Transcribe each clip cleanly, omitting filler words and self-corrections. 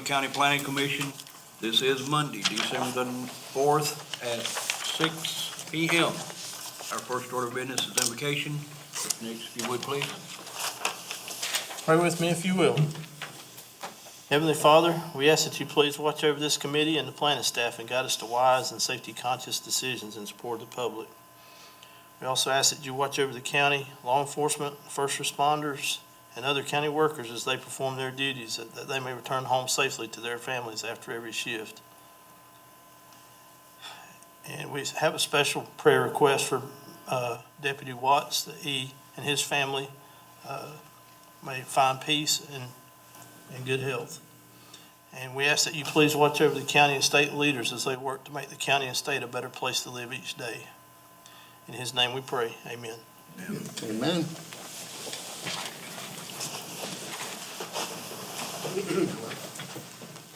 County Planning Commission. This is Monday, December the 4th at 6 p.m. Our first order of business is invocation. Next, if you would, please. Pray with me if you will. Heavenly Father, we ask that you please watch over this committee and the planning staff and guide us to wise and safety-conscious decisions in support of the public. We also ask that you watch over the county, law enforcement, first responders, and other county workers as they perform their duties, that they may return home safely to their families after every shift. And we have a special prayer request for Deputy Watts, that he and his family may find peace and good health. And we ask that you please watch over the county and state leaders as they work to make the county and state a better place to live each day. In his name we pray, amen. Amen.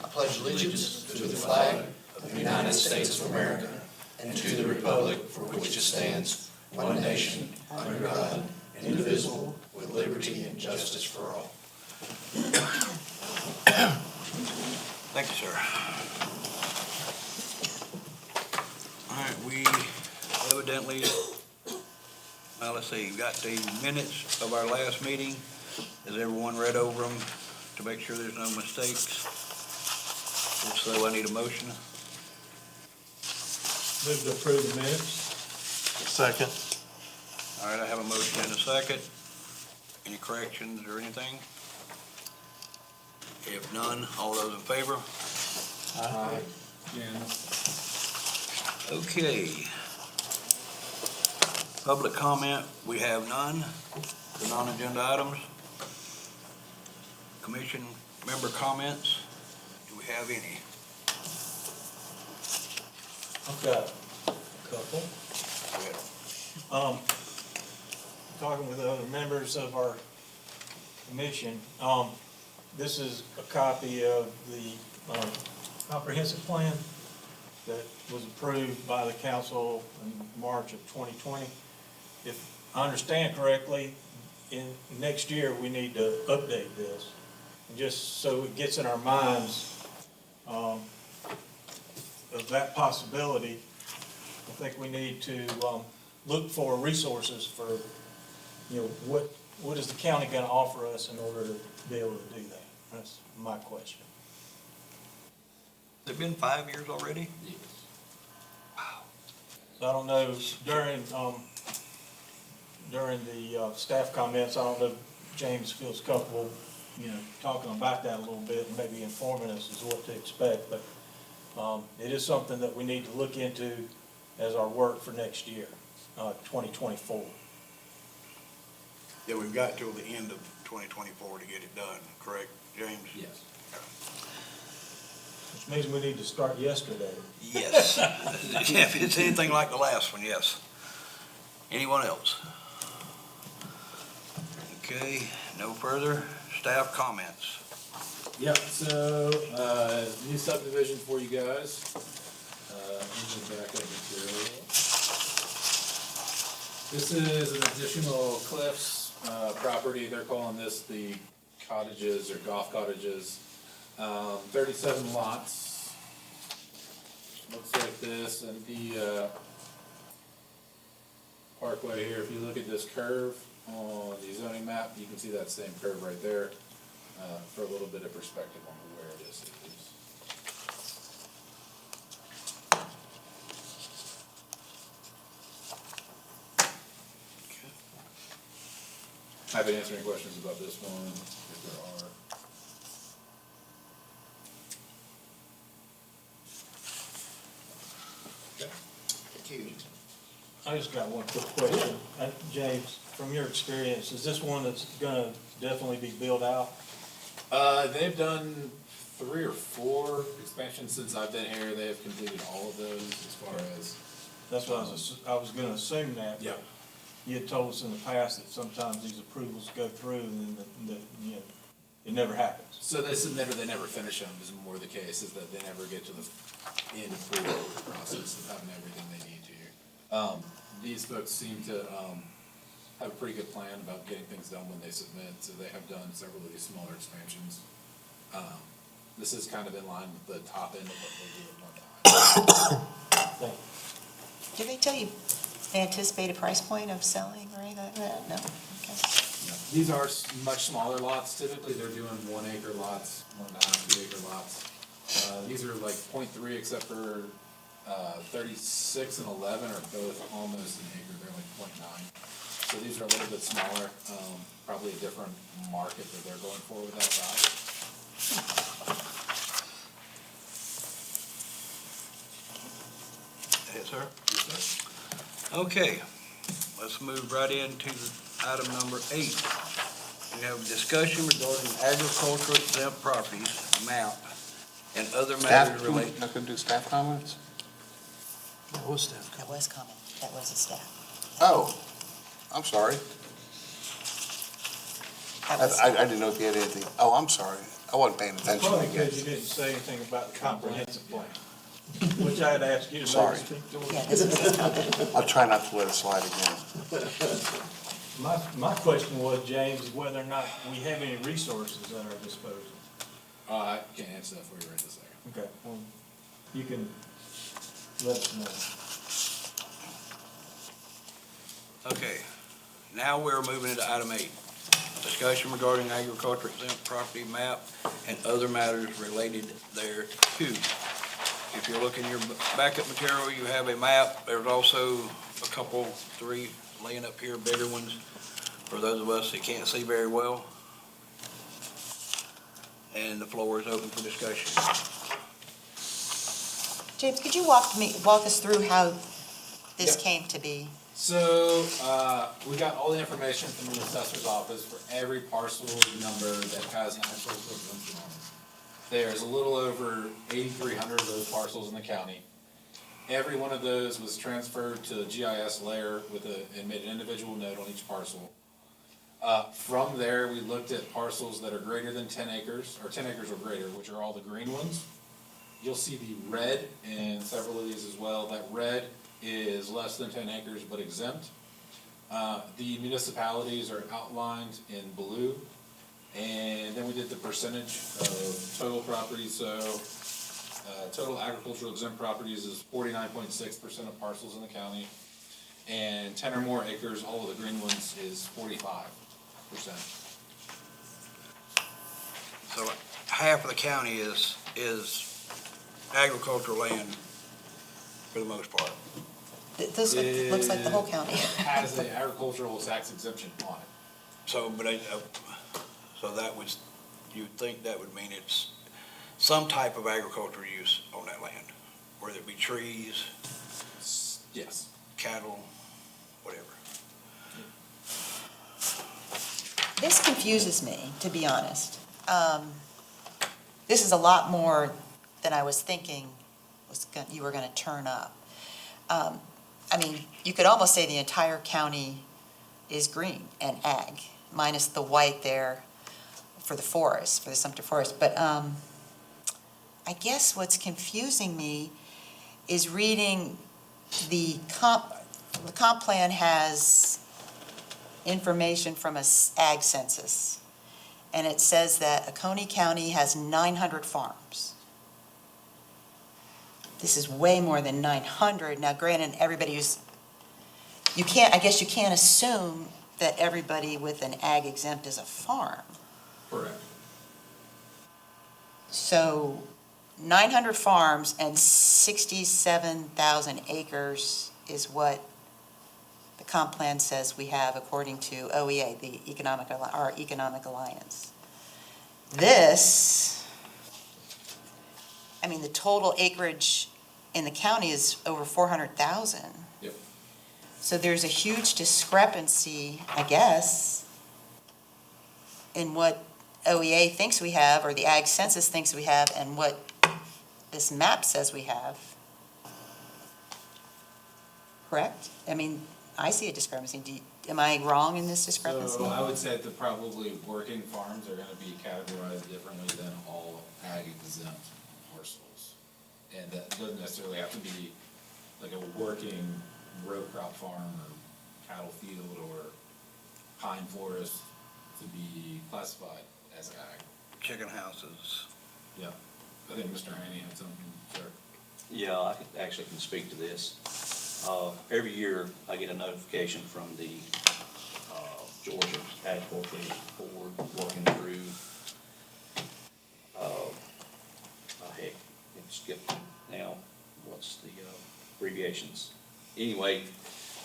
I pledge allegiance to the flag of the United States of America and to the republic for which it stands, one nation, under God, indivisible, with liberty and justice for all. Thank you, sir. All right, we evidently, well, let's see, got the minutes of our last meeting. Has everyone read over them to make sure there's no mistakes? If so, I need a motion. Move to approve the minutes. Second. All right, I have a motion and a second. Any corrections or anything? If none, all those in favor? Aye. Okay. Public comment, we have none. The non-agenda items. Commission member comments, do we have any? I've got a couple. Go ahead. Talking with other members of our commission, this is a copy of the comprehensive plan that was approved by the council in March of 2020. If I understand correctly, in next year, we need to update this. And just so it gets in our minds of that possibility, I think we need to look for resources for, what is the county going to offer us in order to be able to do that? That's my question. Has it been 5 years already? So I don't know, during the staff comments, I don't know if James feels comfortable, talking about that a little bit and maybe informing us as what to expect. But it is something that we need to look into as our work for next year, 2024. Yeah, we've got till the end of 2024 to get it done, correct, James? Yes. Which means we need to start yesterday. Yes. Yeah, if it's anything like the last one, yes. Anyone else? Okay, no further staff comments. Yep, so, new subdivision for you guys. Engine backup material. This is an additional Cliffs, property. They're calling this the cottages or golf cottages. 37 lots. Looks like this, and the, parkway here, if you look at this curve on the zoning map, you can see that same curve right there, for a little bit of perspective on where it is. Happy to answer any questions about this one, if there are. Okay. I just got one quick question. James, from your experience, is this one that's gonna definitely be built out? They've done 3 or 4 expansions since I've been here. They have completed all of those as far as. That's what I was gonna assume that. Yeah. You had told us in the past that sometimes these approvals go through and then, it never happens. So they submit or they never finish them is more the case, is that they never get to the end approval process of having everything they need to. These folks seem to, have a pretty good plan about getting things done when they submit, so they have done several of these smaller expansions. This is kind of in line with the top end of what they do at one time. Did they tell you the anticipated price point of selling or anything like that? No? Okay. These are much smaller lots. Typically, they're doing 1 acre lots, 1.5, 2 acre lots. These are like 0.3, except for 36 and 11 are both almost an acre. They're like 0.9. So these are a little bit smaller, probably a different market that they're going for with that size. Yes, sir? Okay, let's move right into item number 8. We have discussion regarding agricultural exempt properties, map, and other matters related. Not gonna do staff comments? That was Steph. That was comment. That was a staff. Oh, I'm sorry. That was, I didn't know if you had anything. Oh, I'm sorry. I wasn't paying attention, I Probably because guess. you didn't say anything about the comprehensive plan, which I'd ask you to Sorry. maybe speak to. yeah, this was a comment. I'll try not to let it slide again. My question was, James, is whether or not we have any resources at our disposal. I can't answer that for you right this second. Okay, well, you can let us know. Okay, now we're moving into item 8. Discussion regarding agricultural exempt property map and other matters related thereto. If you're looking at your backup material, you have a map. There's also a couple, 3 laying up here, bigger ones, for those of us that can't see very well. And the floor is open for discussion. James, could you walk us through how this Yeah. came to be? So, we got all the information from the assessor's office for every parcel number that has an agricultural exemption on it. There's a little over 8,300 of those parcels in the county. Every one of those was transferred to a GIS layer and made an individual note on each parcel. From there, we looked at parcels that are greater than 10 acres, or 10 acres or greater, which are all the green ones. You'll see the red in several of these as well. That red is less than 10 acres but exempt. The municipalities are outlined in blue. And then we did the percentage of total property. So total agricultural exempt properties is 49.6% of parcels in the county. And 10 or more acres, all of the green ones, is 45%. So half of the county is agricultural land for the most part. This looks like the whole county. Has an agricultural tax exemption on it. So, so that was, you'd think that would mean it's some type of agricultural use on that land, whether it be trees, Yes. cattle, whatever. This confuses me, to be honest. This is a lot more than I was thinking you were gonna turn up. I mean, you could almost say the entire county is green and ag, minus the white there for the forest, for the Sumter Forest. But I guess what's confusing me is reading the comp plan has information from a ag census. And it says that Oconee County has 900 farms. This is way more than 900. Now granted, I guess you can't assume that everybody with an ag exempt is a farm. Correct. So 900 farms and 67,000 acres is what the comp plan says we have according to OEA, our economic alliance. This, I mean, the total acreage in the county is over 400,000. Yep. So there's a huge discrepancy, I guess, in what OEA thinks we have, or the Ag Census thinks we have, and what this map says we have. Correct? I mean, I see a discrepancy. Am I wrong in this discrepancy? So I would say that probably working farms are gonna be categorized differently than all ag exempt parcels. And that doesn't necessarily have to be like a working row crop farm or cattle field or pine forest to be classified as ag. Chicken houses. Yeah. I think Mr. Haney had something, sir. Yeah, I actually can speak to this. Every year, I get a notification from the Georgia Agricultural Board working through, heck, it skipped now, what's the abbreviations? Anyway,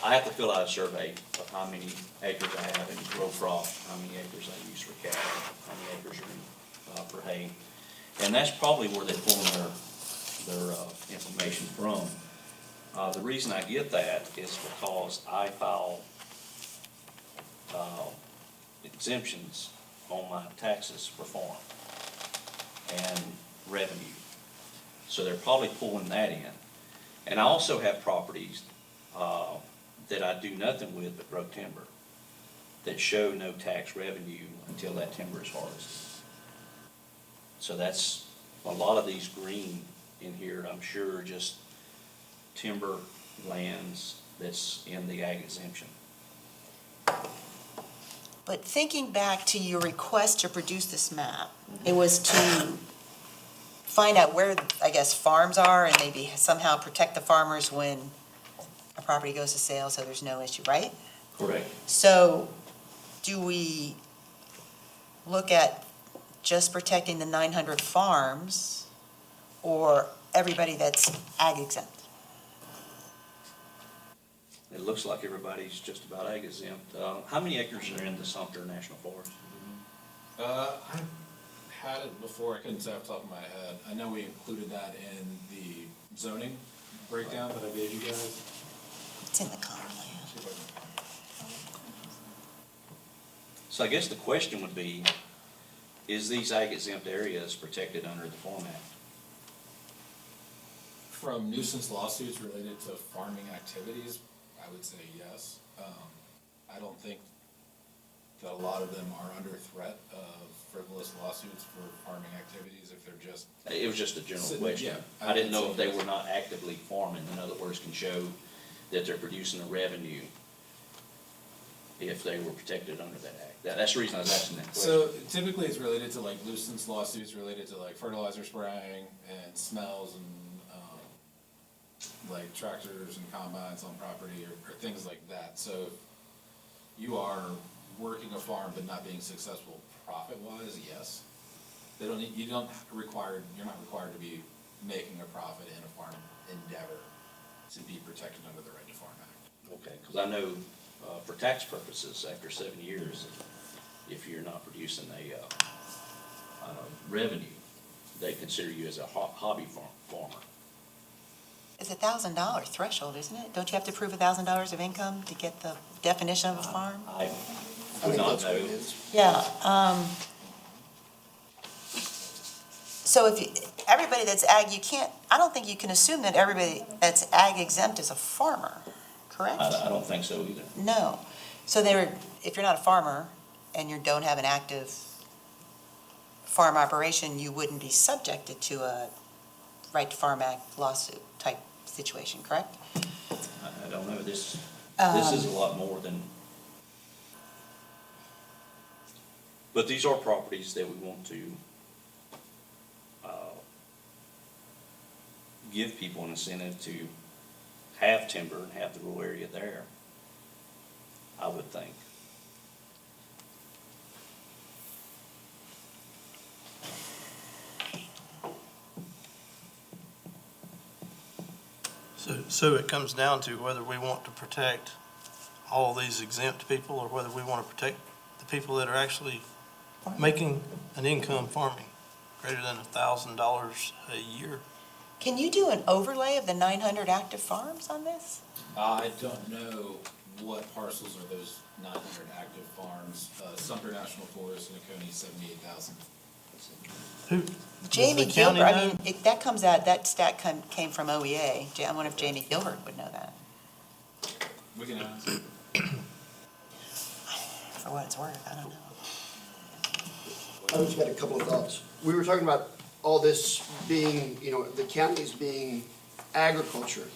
I have to fill out a survey of how many acres I have in row crop, how many acres I use for cattle, how many acres are for hay. And that's probably where they pull their information from. The reason I get that is because I file exemptions on my taxes for farm and revenue. So they're probably pulling that in. And I also have properties that I do nothing with but grow timber that show no tax revenue until that timber is harvested. So that's, a lot of these green in here, I'm sure, are just timber lands that's in the ag exemption. But thinking back to your request to produce this map, it was to find out where, I guess, farms are and maybe somehow protect the farmers when a property goes to sale, so there's no issue, right? Correct. So do we look at just protecting the 900 farms or everybody that's ag exempt? It looks like everybody's just about ag exempt. How many acres are in the Sumter National Forest? I had it before, I couldn't say off the top of my head. I know we included that in the zoning breakdown that I gave you guys. It's in the common land. See if I So I guess the question would be, is these ag exempt areas protected under the Farm Act? From nuisance lawsuits related to farming activities, I would say yes. I don't think that a lot of them are under threat of frivolous lawsuits for farming activities if they're just. It was just a general So, question. yeah, I didn't know would if say they yes. were not actively farming, in other words, can show that they're producing a revenue if they were protected under that act. That's the reason I was asking that question. So typically it's related to like nuisance lawsuits related to like fertilizer spraying and smells and, like tractors and combines on property or things like that. So if you are working a farm but not being successful profit-wise, yes. You're not required to be making a profit in a farm endeavor to be protected under the Right to Farm Act. Okay, because I know, for tax purposes, after 7 years, if you're not producing a revenue, they consider you as a hobby farmer. It's $1,000 threshold, isn't it? Don't you have to prove $1,000 of income to get the definition of a farm? I do not know. Yeah, so if everybody that's ag, I don't think you can assume that everybody that's ag exempt is a farmer, correct? I don't think so either. No. So if you're not a farmer and you don't have an active farm operation, you wouldn't be subjected to a Right to Farm Act lawsuit type situation, correct? I don't know. This is a lot more than. But these are properties that we want to give people an incentive to have timber and have the rural area there, I would think. So it comes down to whether we want to protect all these exempt people or whether we want to protect the people that are actually making an income farming greater than $1,000 a year. Can you do an overlay of the 900 active farms on this? I don't know what parcels are those 900 active farms. Sumter National Forest and Oconee, 78,000. Jamie the county Gilbert, I know? mean, that comes out, that stat came from OEA. I wonder if Jamie Gilbert would know that, We can ask. for what it's worth, I don't know. I just got a couple of thoughts. We were talking about all this being, the counties being agriculture,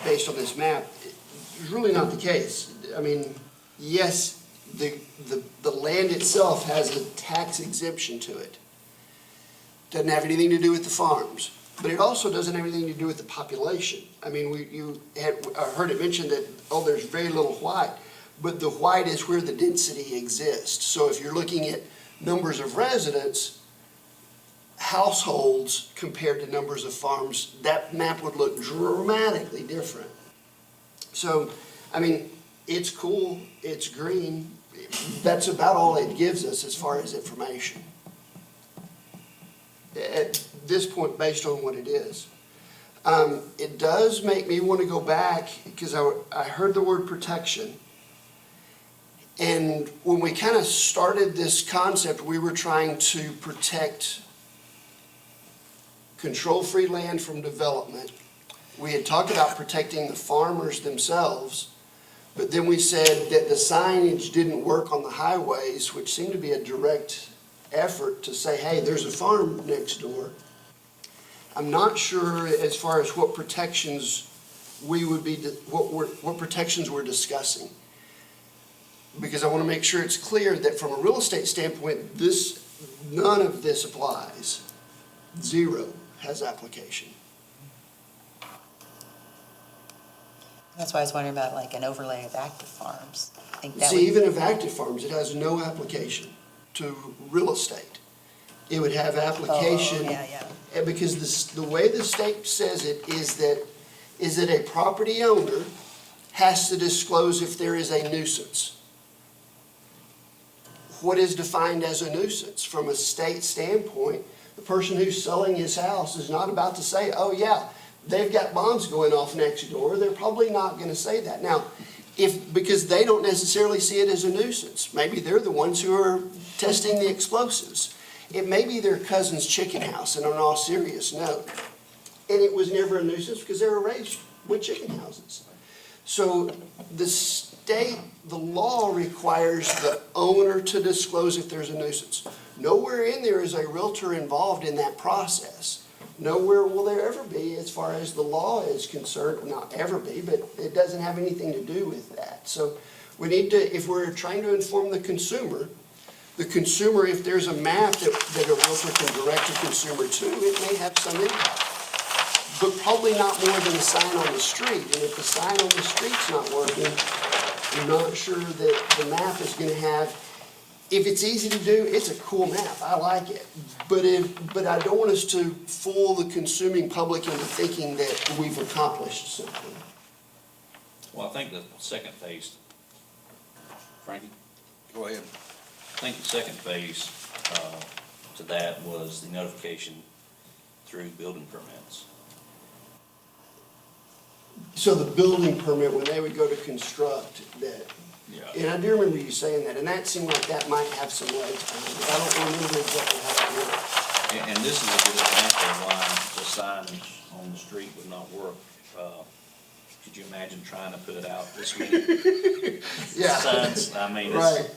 based on this map. It's really not the case. I mean, yes, the land itself has a tax exemption to it. Doesn't have anything to do with the farms, but it also doesn't have anything to do with the population. I mean, I heard it mentioned that, oh, there's very little white, but the white is where the density exists. So if you're looking at numbers of residents, households compared to numbers of farms, that map would look dramatically different. So, I mean, it's cool, it's green, that's about all it gives us as far as information. At this point, based on what it is. It does make me want to go back, because I heard the word protection. And when we kind of started this concept, we were trying to protect control-free land from development. We had talked about protecting the farmers themselves, but then we said that the signage didn't work on the highways, which seemed to be a direct effort to say, hey, there's a farm next door. I'm not sure as far as what protections we would be, what protections we're discussing. Because I want to make sure it's clear that from a real estate standpoint, none of this applies. Zero has application. That's why I was wondering about like an overlay of active farms. I think that See, would, even of active farms, it has no application to real estate. It would have application. yeah. And because the way the state says it is that a property owner has to disclose if there is a nuisance. What is defined as a nuisance? From a state standpoint, the person who's selling his house is not about to say, oh yeah, they've got bombs going off next door. They're probably not going to say that. Now, because they don't necessarily see it as a nuisance. Maybe they're the ones who are testing the explosives. It may be their cousin's chicken house, and on all serious note. And it was never a nuisance because they were raised with chicken houses. So the law requires the owner to disclose if there's a nuisance. Nowhere in there is a realtor involved in that process. Nowhere will there ever be as far as the law is concerned, not ever be, but it doesn't have anything to do with that. So we need to, if we're trying to inform the consumer, if there's a map that a realtor can direct a consumer to, it may have some impact. But probably not more than a sign on the street. And if the sign on the street's not working, I'm not sure that the map is gonna have, if it's easy to do, it's a cool map, I like it. But I don't want us to fool the consuming public into thinking that we've accomplished something. Well, I think the second phase, Frankie? Go ahead. I think the second phase to that was the notification through building permits. So the building permit, when they would go to construct that, Yeah. and I do remember you saying that, and that seemed like that might have some legs behind it. I don't remember exactly how that worked. And this is a good example of why the signage on the street would not work. Could you imagine trying to put out this many Yeah. signs? I mean, Right.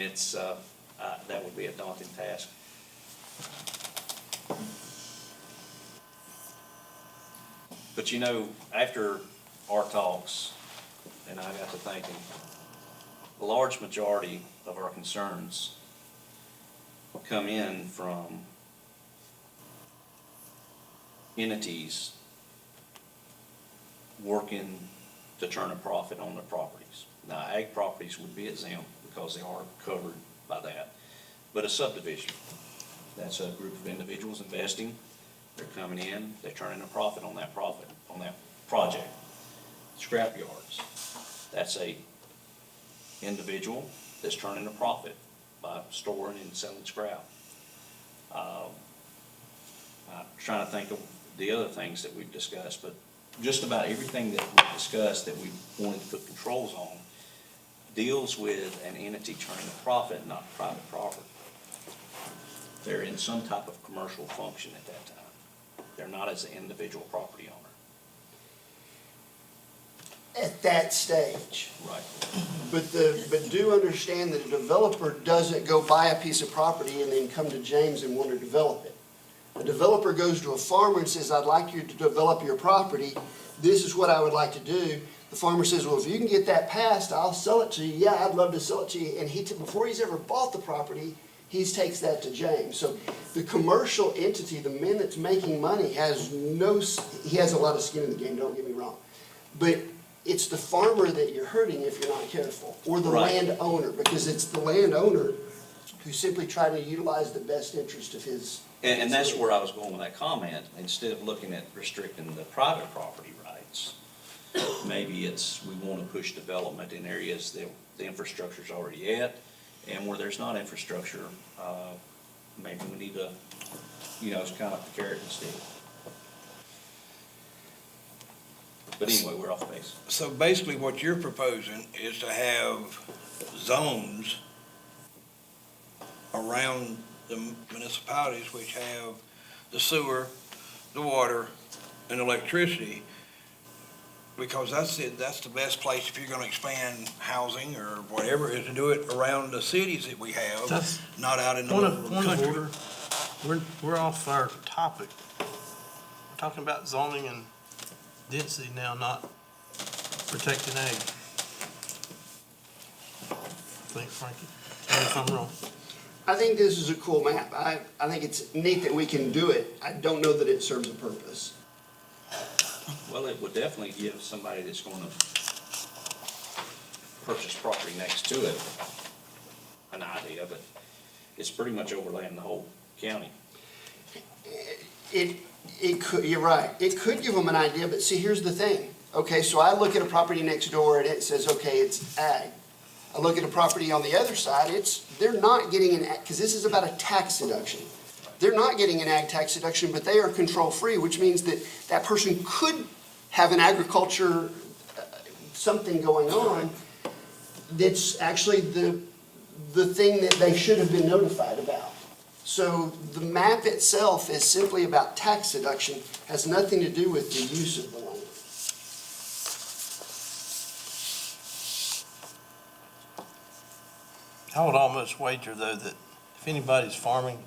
it's, that would be a daunting task. But you know, after our talks, and I got to thinking, a large majority of our concerns come in from entities working to turn a profit on their properties. Now, ag properties would be exempt because they are covered by that. But a subdivision, that's a group of individuals investing, they're coming in, they're turning a profit on that project. Scrap yards, that's a individual that's turning a profit by storing and selling scrap. I'm trying to think of the other things that we've discussed, but just about everything that we've discussed that we wanted to put controls on deals with an entity turning a profit, not private property. They're in some type of commercial function at that time. They're not as an individual property owner. At that stage. Right. But do understand that a developer doesn't go buy a piece of property and then come to James and want to develop it. A developer goes to a farmer and says, I'd like you to develop your property. This is what I would like to do. The farmer says, well, if you can get that passed, I'll sell it to you. Yeah, I'd love to sell it to you. And before he's ever bought the property, he takes that to James. So the commercial entity, the man that's making money, he has a lot of skin in the game, don't get me wrong. But it's the farmer that you're hurting if you're not careful, or the Right. landowner, because it's the landowner who's simply trying to utilize the best interest of his. And that's where I was going with that comment. Instead of looking at restricting the private property rights, maybe we want to push development in areas that the infrastructure's already at, and where there's not infrastructure, maybe we need to, it's kind of like the carrot and stick. But anyway, we're off base. So basically what you're proposing is to have zones around the municipalities which have the sewer, the water, and electricity, because that's the best place if you're gonna expand housing or whatever, is to do it around the cities that we have, That's not out in the point middle of of the country. order. We're off our topic. We're talking about zoning and density now, not protecting ag. I think, Frankie, tell me if I'm wrong. I think this is a cool map. I think it's neat that we can do it. I don't know that it serves a purpose. Well, it would definitely give somebody that's going to purchase property next to it an idea, but it's pretty much overlaying the whole county. It could, you're right, it could give them an idea, but see, here's the thing. Okay, so I look at a property next door and it says, okay, it's ag. I look at a property on the other side, they're not getting an ag, because this is about a tax deduction. They're not getting an ag tax deduction, but they are control-free, which means that that person could have an agriculture, something going on that's actually the thing that they should have been notified about. So the map itself is simply about tax deduction, has nothing to do with the use of the land. I would almost wager, though, that if anybody's farming,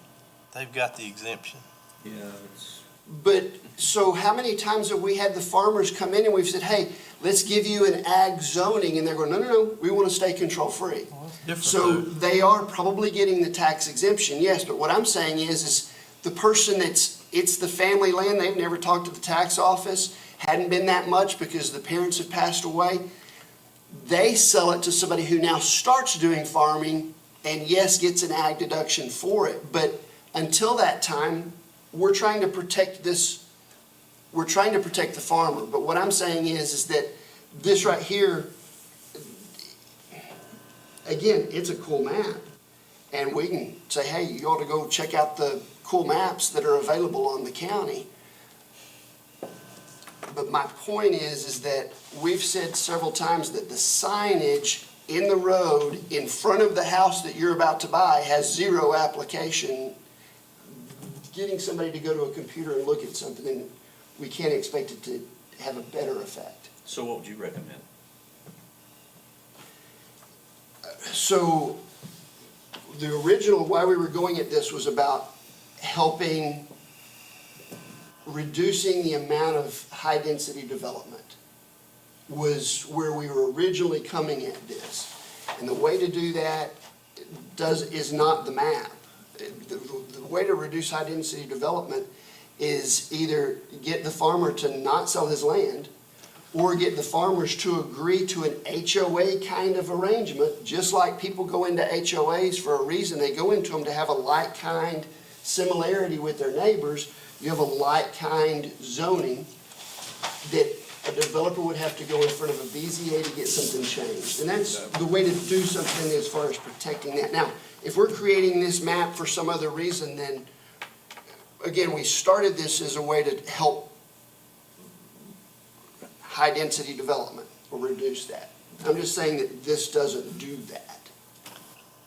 they've got the exemption. Yeah, it's. But, so how many times have we had the farmers come in and we've said, hey, let's give you an ag zoning, and they're going, no, we want to stay control-free. Well, that's different, So though. they are probably getting the tax exemption, yes, but what I'm saying is the person it's the family land, they've never talked to the tax office, hadn't been that much because the parents have passed away. They sell it to somebody who now starts doing farming and yes, gets an ag deduction for it. But until that time, we're trying to protect this, we're trying to protect the farmer. But what I'm saying is that this right here, again, it's a cool map. And we can say, hey, you ought to go check out the cool maps that are available on the county. But my point is that we've said several times that the signage in the road in front of the house that you're about to buy has zero application. Getting somebody to go to a computer and look at something, we can't expect it to have a better effect. So what would you recommend? So the original, why we were going at this was about helping reducing the amount of high-density development was where we were originally coming at this. And the way to do that is not the map. The way to reduce high-density development is either get the farmer to not sell his land or get the farmers to agree to an HOA kind of arrangement, just like people go into HOAs for a reason. They go into them to have a like-kind similarity with their neighbors. You have a like-kind zoning that a developer would have to go in front of a BZA to get something changed. And that's the way to do something as far as protecting that. Now, if we're creating this map for some other reason, then, again, we started this as a way to help high-density development or reduce that. I'm just saying that this doesn't do that.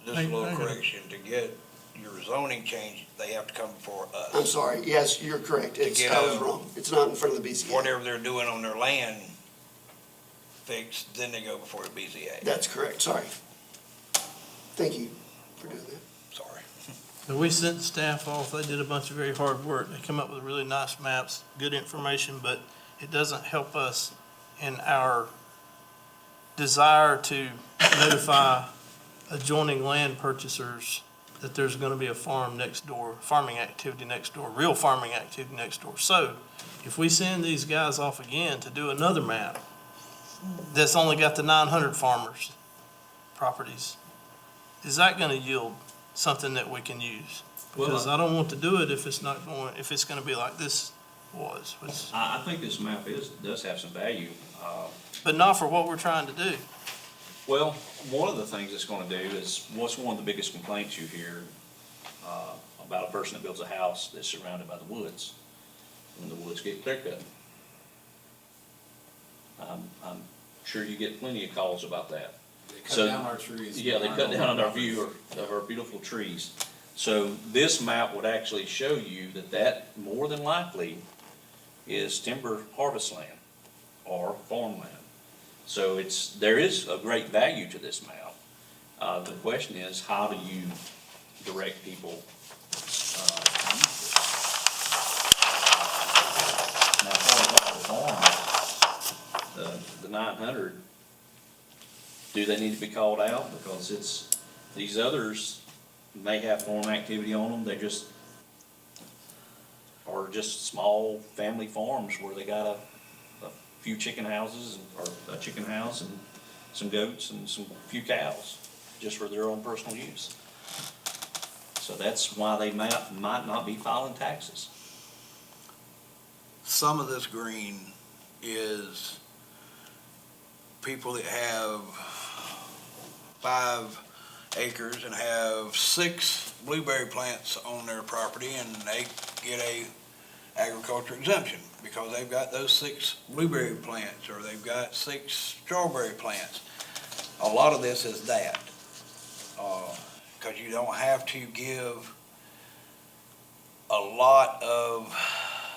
Just a little correction, to get your zoning change, they have to come before us. I'm sorry, yes, you're correct. I was wrong. It's not in front of the BZA. Whatever they're doing on their land fixed, then they go before the BZA. That's correct, sorry. Thank you for doing that. Sorry. So we sent staff off, they did a bunch of very hard work, they come up with really nice maps, good information, but it doesn't help us in our desire to notify adjoining land purchasers that there's gonna be a farm next door, farming activity next door, real farming activity next door. So if we send these guys off again to do another map that's only got the 900 farmers properties, is that gonna yield something that we can use? Because I don't want to do it if it's not going, if it's gonna be like this was, which, I think this map does have some value. but not for what we're trying to do. Well, one of the things it's gonna do is, what's one of the biggest complaints you hear about a person that builds a house that's surrounded by the woods, when the woods get clear cut? I'm sure you get plenty of calls about that. They So- cut down our trees. Yeah, they cut down on our view of our beautiful trees. So this map would actually show you that more than likely is timber harvest land or farmland. So there is a great value to this map. The question is, how do you direct people? Now, as far as the farm, the 900, do they need to be called out? Because these others may have farm activity on them, are just small family farms where they got a few chicken houses, or a chicken house and some goats and some few cows, just for their own personal use. So that's why they might not be filing taxes. Some of this green is people that have 5 acres and have 6 blueberry plants on their property, and they get a agriculture exemption because they've got those 6 blueberry plants, or they've got 6 strawberry plants. A lot of this is that, because you don't have to give a lot of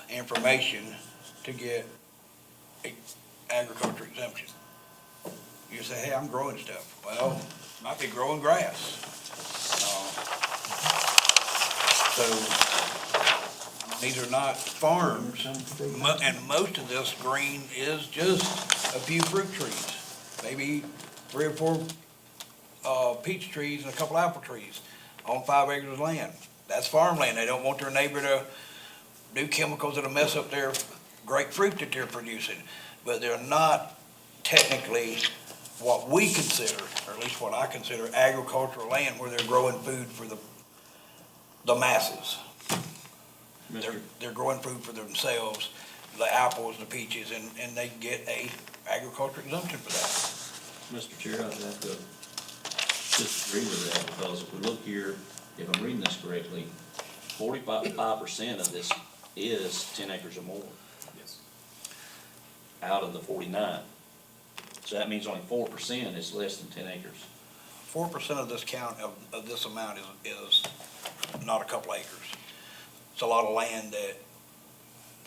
information to get a agriculture exemption. You say, hey, I'm growing stuff. Well, might be growing grass. So these are not farms, and most of this green is just a few fruit trees, maybe 3 or 4 peach trees and a couple apple trees on 5 acres of land. That's farmland. They don't want their neighbor to do chemicals that'll mess up their great fruit that they're producing. But they're not technically what we consider, or at least what I consider, agricultural land where they're growing food for the masses. They're growing food for themselves, the apples, the peaches, and they get a agriculture exemption for that. Mr. Chair, I'd have to disagree with that, because if we look here, if I'm reading this correctly, 45% of this is 10 acres or more Yes. out of the 49. So that means only 4% is less than 10 acres. 4% of this count of this amount is not a couple acres. It's a lot of land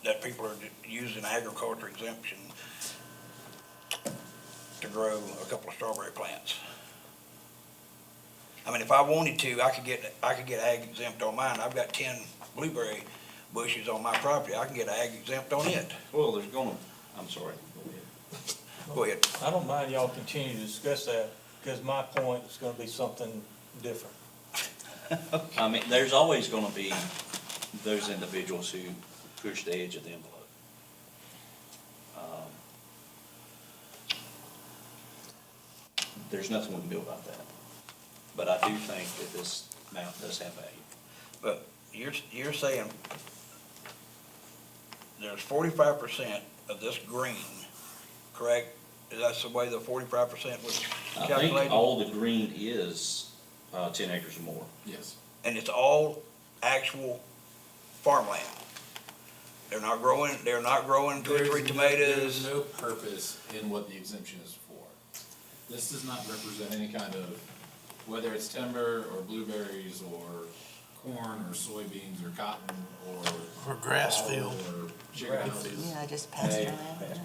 that people are using agriculture exemption to grow a couple of strawberry plants. I mean, if I wanted to, I could get ag exempt on mine. I've got 10 blueberry bushes on my property. I can get ag exempt on it. Well, I'm sorry. Go ahead. I don't mind y'all continue to discuss that, because my point is gonna be something different. I mean, there's always gonna be those individuals who push the edge of the envelope. There's nothing we can do about that. But I do think that this map does have value. But you're saying there's 45% of this green, correct? Is that the way the 45% was I calculated? think all the green is 10 acres or more. Yes. And it's all actual farmland? They're not growing 2 or 3 tomatoes? There's no purpose in what the exemption is for. This does not represent any kind of, whether it's timber or blueberries or corn or soybeans or cotton or grass cattle field. or chicken houses. Yeah, just pasture land.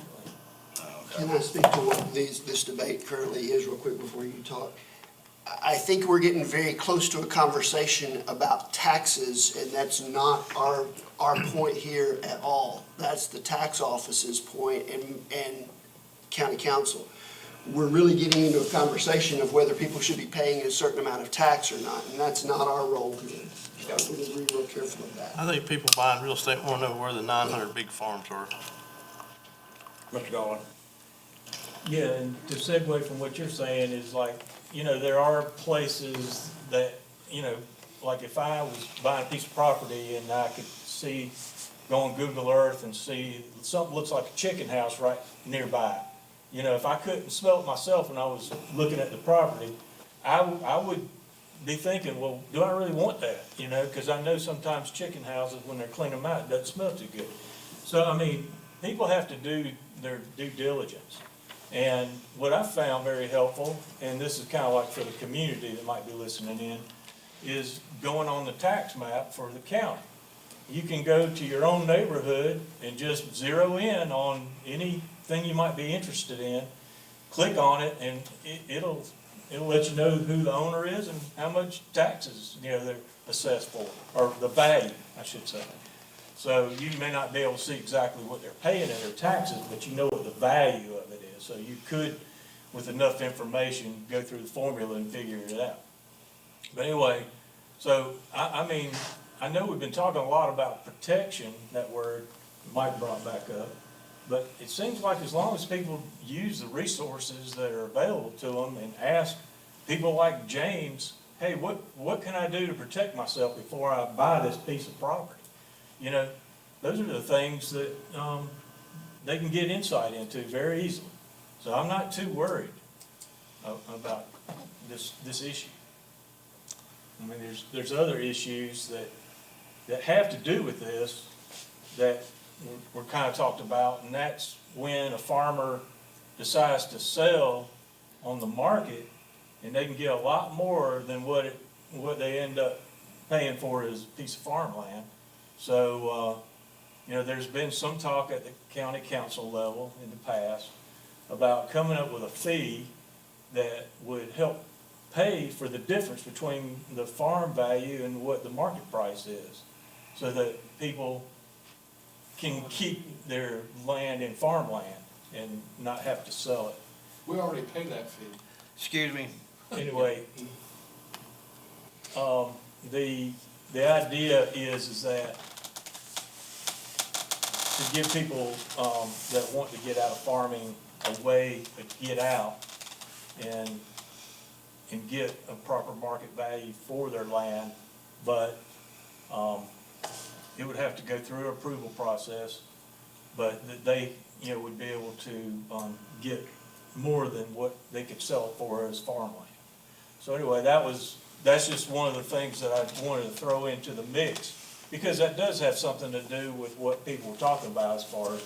Can I speak to what this debate currently is real quick before you talk? I think we're getting very close to a conversation about taxes, and that's not our point here at all. That's the tax office's point and county council. we're really getting into a conversation of whether people should be paying a certain amount of tax or not, and that's not our role here. We've got to be real careful of that. I think people buying real estate want to know where the 900 big farms are. Mr. Gollin? Yeah, and to segue from what you're saying is like, there are places that, like if I was buying a piece of property and I could see, go on Google Earth and see something looks like a chicken house right nearby. If I couldn't smell it myself when I was looking at the property, I would be thinking, well, do I really want that? Because I know sometimes chicken houses, when they're cleaning them out, it doesn't smell too good. So, I mean, people have to do their due diligence. And what I found very helpful, and this is kind of like for the community that might be listening in, is going on the tax map for the county. You can go to your own neighborhood and just zero in on anything you might be interested in, click on it, and it'll let you know who the owner is and how much taxes, they're assessed for, or the value, I should say. So you may not be able to see exactly what they're paying in their taxes, but you know what the value of it is. So you could, with enough information, go through the formula and figure it out. But anyway, so I mean, I know we've been talking a lot about protection, that word Mike brought back up, but it seems like as long as people use the resources that are available to them and ask people like James, hey, what can I do to protect myself before I buy this piece of property? Those are the things that they can get insight into very easily. So I'm not too worried about this issue. I mean, there's other issues that have to do with this that we're kind of talked about, and that's when a farmer decides to sell on the market, and they can get a lot more than what they end up paying for as a piece of farmland. So, there's been some talk at the county council level in the past about coming up with a fee that would help pay for the difference between the farm value and what the market price is, so that people can keep their land in farmland and not have to sell it. We already pay that fee. Excuse me? Anyway, the idea is that to give people that want to get out of farming a way to get out and get a proper market value for their land, but it would have to go through an approval process, but that they, would be able to get more than what they could sell it for as farmland. So anyway, that's just one of the things that I wanted to throw into the mix, because that does have something to do with what people were talking about as far as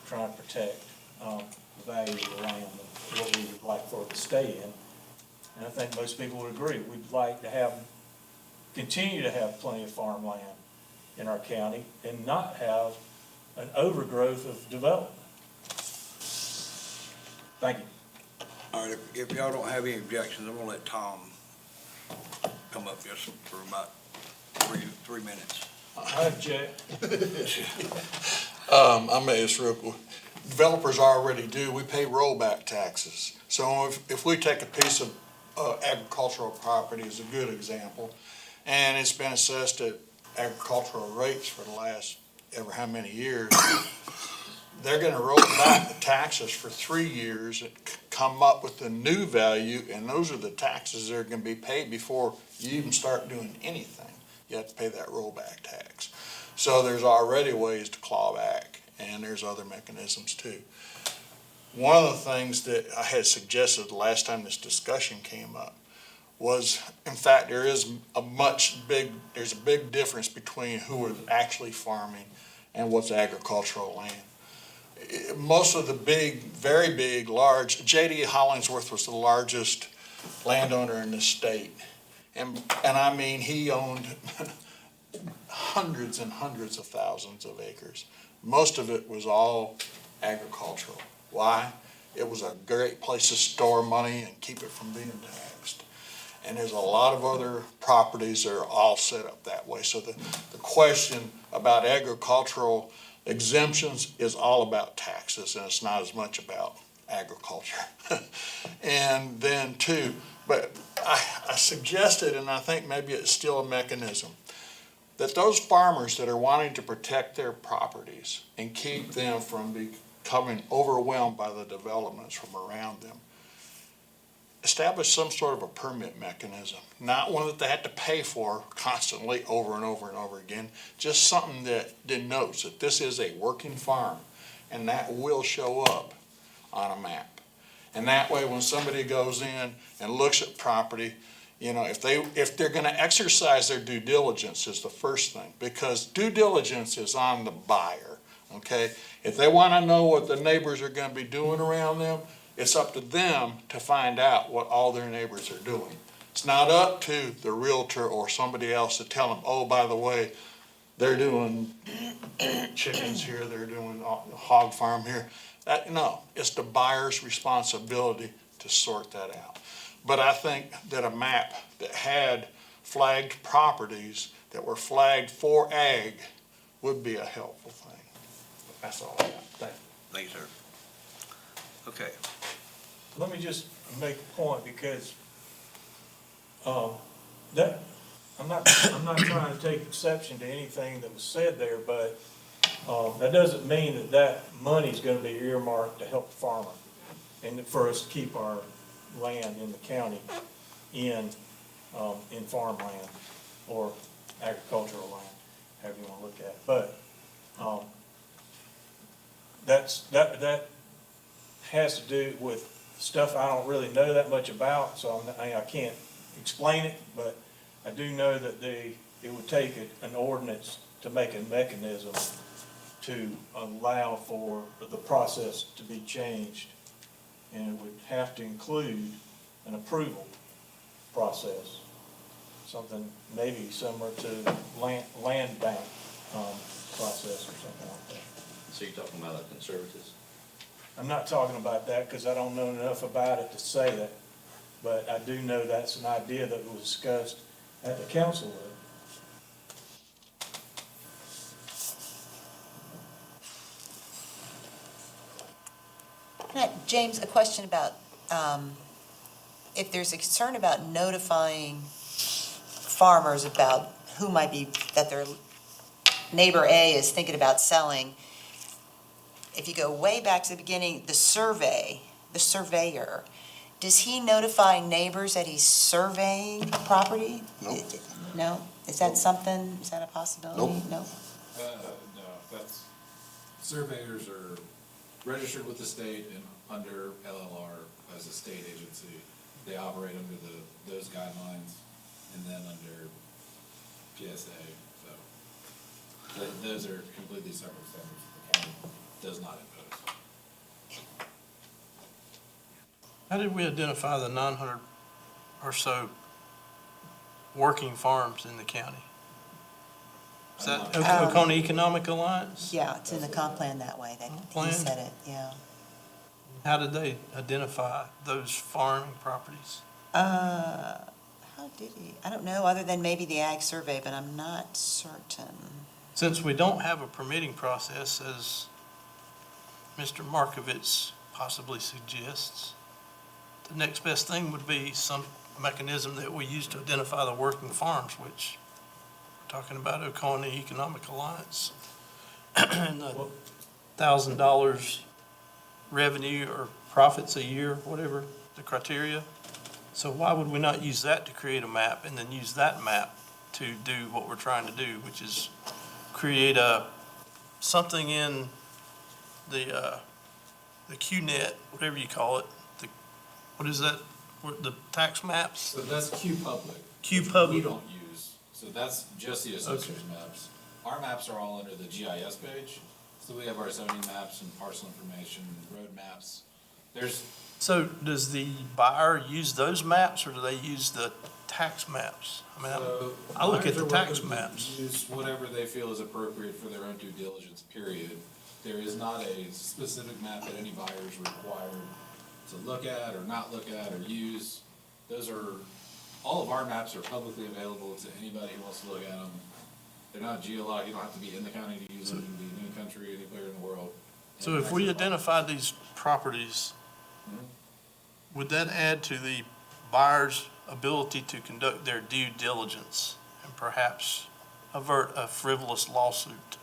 trying to protect the value of the land and what we would like for it to stay in. And I think most people would agree. We'd like to continue to have plenty of farmland in our county and not have an overgrowth of development. Thank you. All right, if y'all don't have any objections, I'm gonna let Tom come up just for about three minutes. I object. I'm this real quick. Developers already do, we pay rollback taxes. So if we take a piece of agricultural property as a good example, and it's been assessed at agricultural rates for the last ever how many years, they're gonna roll back the taxes for 3 years and come up with the new value, and those are the taxes that are gonna be paid before you even start doing anything. You have to pay that rollback tax. So there's already ways to claw back, and there's other mechanisms too. One of the things that I had suggested the last time this discussion came up was, in fact, there's a big difference between who is actually farming and what's agricultural land. Most of the big, very big, large, J.D. Hollingsworth was the largest landowner in the state. And I mean, he owned hundreds and hundreds of thousands of acres. Most of it was all agricultural. Why? It was a great place to store money and keep it from being taxed. And there's a lot of other properties that are all set up that way. So the question about agricultural exemptions is all about taxes, and it's not as much about agriculture. And then two, but I suggested, and I think maybe it's still a mechanism, that those farmers that are wanting to protect their properties and keep them from becoming overwhelmed by the developments from around them, establish some sort of a permit mechanism, not one that they have to pay for constantly over and over and over again, just something that denotes that this is a working farm, and that will show up on a map. And that way, when somebody goes in and looks at property, you know, if they're gonna exercise their due diligence is the first thing, because due diligence is on the buyer, okay? If they wanna know what the neighbors are gonna be doing around them, it's up to them to find out what all their neighbors are doing. It's not up to the realtor or somebody else to tell them, oh, by the way, they're doing chickens here, they're doing a hog farm here. No, it's the buyer's responsibility to sort that out. But I think that a map that had flagged properties that were flagged for ag would be a helpful thing. That's all I got. Thank you. Thank you, sir. Okay, Let me just make a point, because, I'm not trying to take exception to anything that was said there, but, that doesn't mean that that money's gonna be earmarked to help the farmer and for us to keep our land in the county in farmland or agricultural land, however you wanna look at it. But, that has to do with stuff I don't really know that much about, so I can't explain it, but I do know that it would take an ordinance to make a mechanism to allow for the process to be changed. And it would have to include an approval process, something maybe similar to land bank, process or something like that. So you're talking about a conservatism? I'm not talking about that because I don't know enough about it to say that, but I do know that's an idea that was discussed at the council level. James, a question about, if there's a concern about notifying farmers about who might be, that their neighbor A is thinking about selling, if you go way back to the beginning, the surveyor, does he notify neighbors that he's surveying property? Nope. No? Is that something, is that a possibility? Nope. No? No, that's, surveyors are registered with the state and under LLR as a state agency. They operate under those guidelines and then under PSA, so those are completely separate standards the county does not impose. How did we identify the 900 or so working farms in the county? Is that Oconee Economic Alliance? Yeah, it's in the comp plan that way, that he Plan? said it, yeah. How did they identify those farming properties? How did he? I don't know, other than maybe the ag survey, but I'm not certain. Since we don't have a permitting process, as Mr. Markovitz possibly suggests, the next best thing would be some mechanism that we use to identify the working farms, which we're talking about Oconee Economic Alliance. And the $1,000 revenue or profits a year, whatever the criteria. So why would we not use that to create a map and then use that map to do what we're trying to do, which is create something in the QNet, whatever you call it, what is that, the tax maps? So that's Q Public. Q Public. We don't use, so that's just the assessor's maps. Our maps are all under the GIS page, so we have our zoning maps and parcel information, road maps. So does the buyer use those maps or do they use the tax maps? I mean, So I look at buyers the are tax welcome to maps. Use whatever they feel is appropriate for their own due diligence, period. There is not a specific map that any buyer is required to look at or not look at or use. All of our maps are publicly available to anybody who wants to look at them. They're not geologic, you don't have to be in the county to use them, you can be in any country, anywhere in the world. So if we identify these properties would that add to the buyer's ability to conduct their due diligence and perhaps avert a frivolous lawsuit?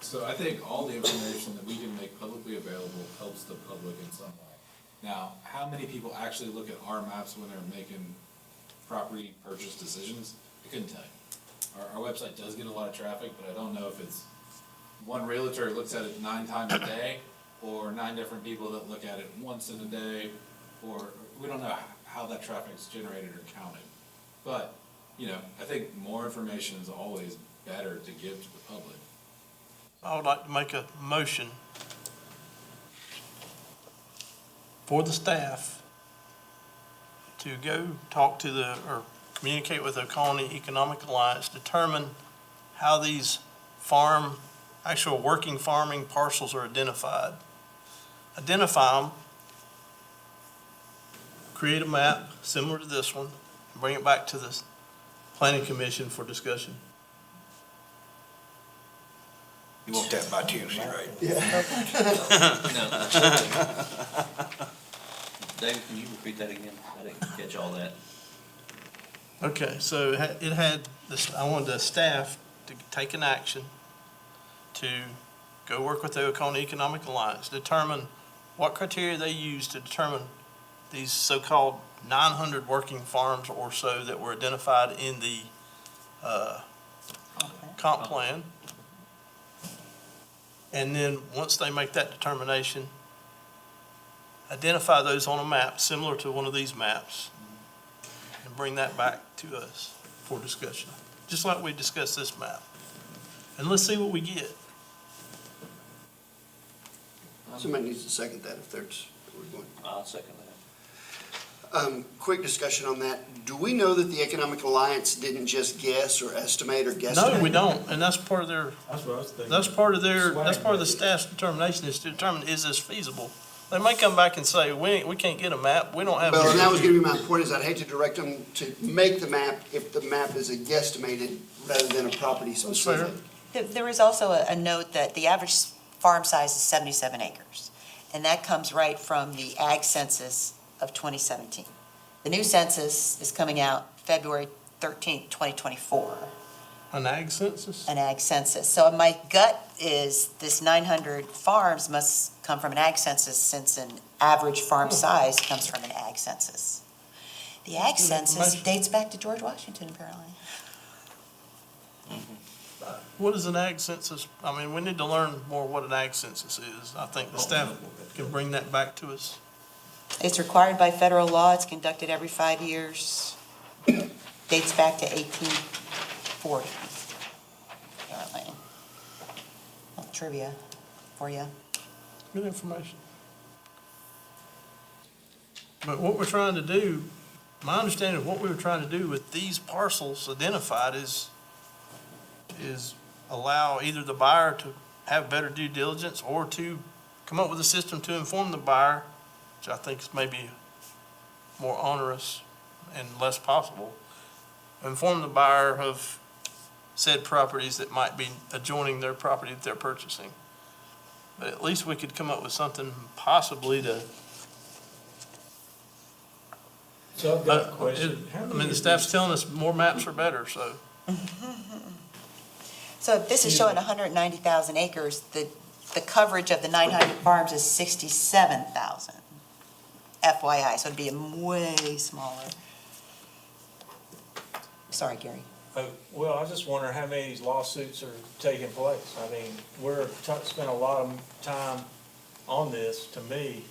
So I think all the information that we can make publicly available helps the public in some way. Now, how many people actually look at our maps when they're making property purchase decisions? I couldn't tell you. Our website does get a lot of traffic, but I don't know if it's one realtor looks at it 9 times a day, or 9 different people that look at it once in a day, or we don't know how that traffic's generated or counted. But, you know, I think more information is always better to give to the public. I would like to make a motion for the staff to go talk to or communicate with the Oconee Economic Alliance, determine how these actual working farming parcels are identified. Identify them, create a map similar to this one, and bring it back to the planning commission for discussion. You want that by Tuesday, right? David, can you repeat that again? I didn't catch all that. Okay, so it had this, I wanted the staff to take an action to go work with the Oconee Economic Alliance, determine what criteria they use to determine these so-called 900 working farms or so that were identified in the comp plan. And then, once they make that determination, identify those on a map similar to one of these maps and bring that back to us for discussion, just like we discussed this map. And let's see what we get. Somebody needs to second that if there's, we're going. I'll second that. Quick discussion on that. Do we know that the Economic Alliance didn't just guess or estimate or guesstimate? No, we don't, and that's part of their, That's what I was thinking. that's part of the staff's determination, is to determine, is this feasible? They may come back and say, we can't get a map, we don't have. Well, and that was gonna be my point, is I'd hate to direct them to make the map if the map is a guesstimated rather than a property specific. There was also a note that the average farm size is 77 acres, and that comes right from the Ag Census of 2017. The new census is coming out February 13th, 2024, An ag census? an Ag Census. So my gut is this 900 farms must come from an Ag Census, since an average farm size comes from an Ag Census. The Ag Good Census information. dates back to George Washington, apparently. What is an ag census? I mean, we need to learn more what an ag census is. I think the staff can bring that back to us. It's required by federal law. It's conducted every 5 years. Dates back to 1840, apparently. Little trivia for you. Good information. But what we're trying to do, my understanding of what we were trying to do with these parcels identified is allow either the buyer to have better due diligence or to come up with a system to inform the buyer, which I think is maybe more onerous and less possible, inform the buyer of said properties that might be adjoining their property that they're purchasing. But at least we could come up with something possibly to, So I've got a question. I mean, the staff's telling us more maps are better, so. So this is showing 190,000 acres. The coverage of the 900 farms is 67,000, FYI, so it'd be a way smaller. Sorry, Gary. Well, I was just wondering how many of these lawsuits are taking place. I mean, spent a lot of time on this. To me,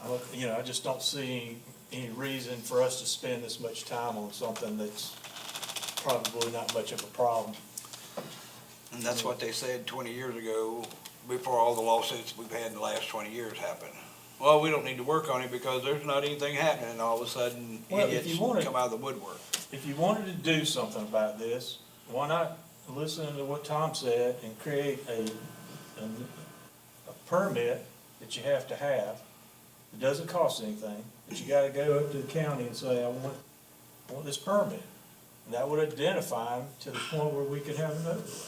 I just don't see any reason for us to spend this much time on something that's probably not much of a problem. And that's what they said 20 years ago, before all the lawsuits we've had in the last 20 years happened. Well, we don't need to work on it because there's not anything happening, and all of a sudden, Well, if idiots you wanted- come out of the woodwork. If you wanted to do something about this, why not listen to what Tom said and create a permit that you have to have? It doesn't cost anything, but you gotta go up to the county and say, I want this permit. And that would identify them to the point where we could have an overlay.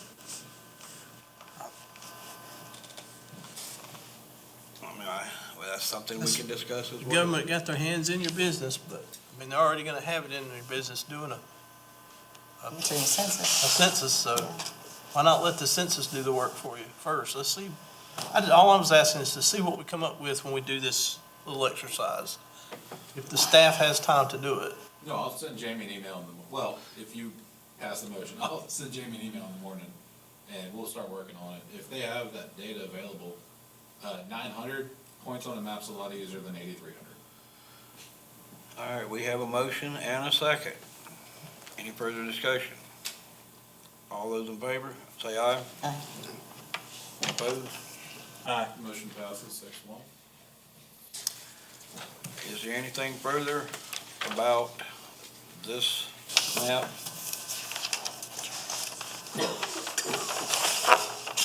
I mean, well, that's something we can discuss as The well. government got their hands in your business, but, I mean, they're already gonna have it in their business doing a During the census. census, so why not let the census do the work for you first? Let's see. All I was asking is to see what we come up with when we do this little exercise. If the staff has time to do it. No, I'll send Jamie an email in the, well, if you pass the motion, I'll send Jamie an email in the morning, and we'll start working on it. If they have that data available, 900 points on a map's a lot easier than 8,300. All right, we have a motion and a second. Any further discussion? All those in favor, say aye. Aye. Opposed? Motion passes 6-1. Is there anything further about this map?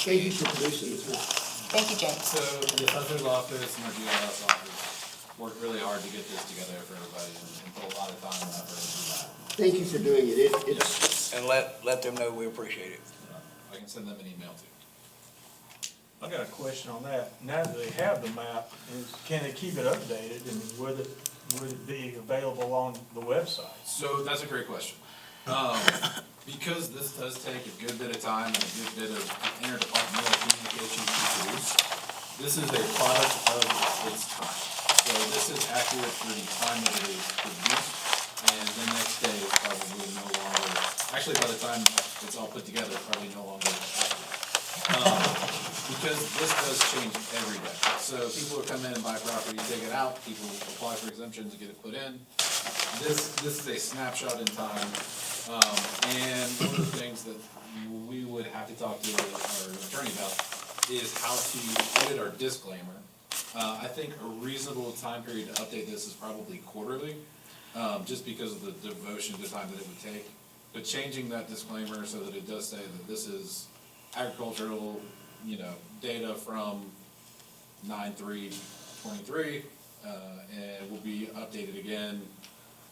Thank you for producing this map. Thank you, James. So the assessor's office and our GIS office worked really hard to get this together for everybody and put a lot of time and effort into that. Thank you for doing it. It's, And let them know we appreciate it. I can send them an email too. I got a question on that. Now that they have the map, can they keep it updated and would it be available on the website? So that's a great question. Because this does take a good bit of time and a good bit of interdepartmental communication to produce, this is a product of its time. So this is accurate for the time that it is produced, and the next day is probably no longer, actually by the time it's all put together, it's probably no longer accurate. Because this does change every day. So people will come in and buy property, take it out, people apply for exemptions, get it put in. This is a snapshot in time. And one of the things that we would have to talk to our attorney about is how to edit our disclaimer. I think a reasonable time period to update this is probably quarterly, just because of the devotion to time that it would take. But changing that disclaimer so that it does say that this is agricultural, data from 9/3/23, and will be updated again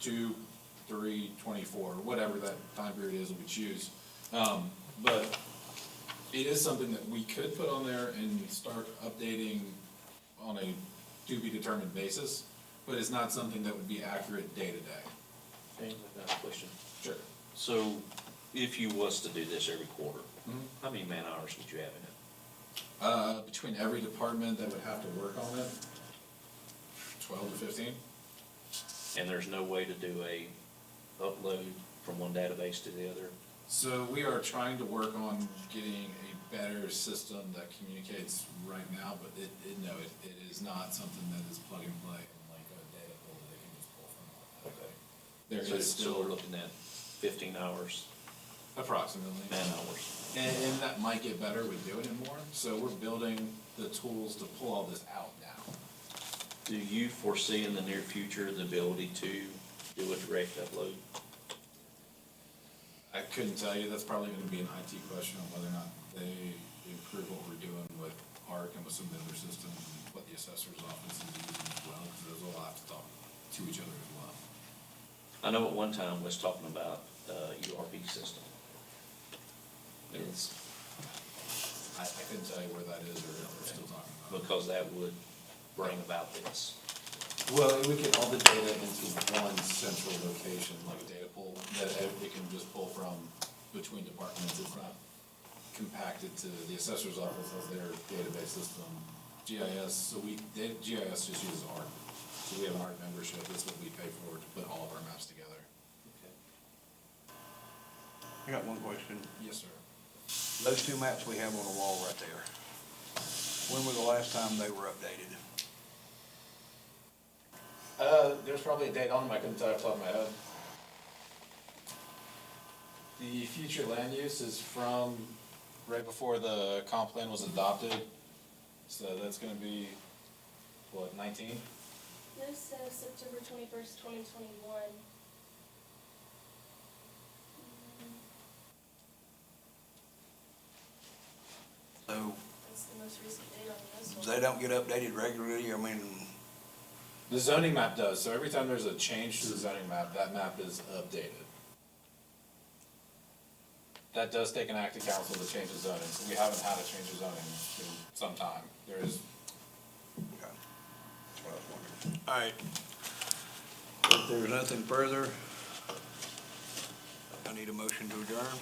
2/3/24, whatever that time period is that we choose. But it is something that we could put on there and start updating on a to-be-determined basis, but it's not something that would be accurate day to day. James, I've got a question. Sure. So if you was to do this every quarter, Mhm. how many man hours would you have in it? Between every department that would have to work on it, 12 to 15. And there's no way to do a upload from one database to the other? So we are trying to work on getting a better system that communicates right now, but it is not something that is plug and play and like a data pool that they can just pull from. Okay. There So is still still looking at 15 hours, approximately. man hours. And that might get better with doing it more, so we're building the tools to pull all this out now. Do you foresee in the near future the ability to do a direct upload? I couldn't tell you, that's probably gonna be an IT question on whether or not they improve what we're doing with ARC and with some of the other systems, and what the assessor's office is using as well, because those will have to talk to each other as well. I know at one time was talking about URP system. It's I couldn't tell you where that is or if we're still talking about it. because that would bring about this. Well, we get all the data into one central location, like a data pool, that it can just pull from between departments. It's not compacted to the assessor's office as their database system. GIS, GIS just uses ARC. So we have an ARC membership, that's what we pay for to put all of our maps together. I got one question. Yes, sir. Those two maps we have on the wall right there, when was the last time they were updated? There's probably a date on them, I couldn't tell you off the top of my head. The future land use is from right before the comp plan was adopted, so that's gonna be, what, 19? This says September 21st, 2021. So That's the most recent date on this one. they don't get updated regularly, I mean, The zoning map does, so every time there's a change to the zoning map, that map is updated. That does take an act of council to change the zoning, so we haven't had a change of zoning in some time. There is, what I was wondering. All right. If there's nothing further, I need a motion to adjourn.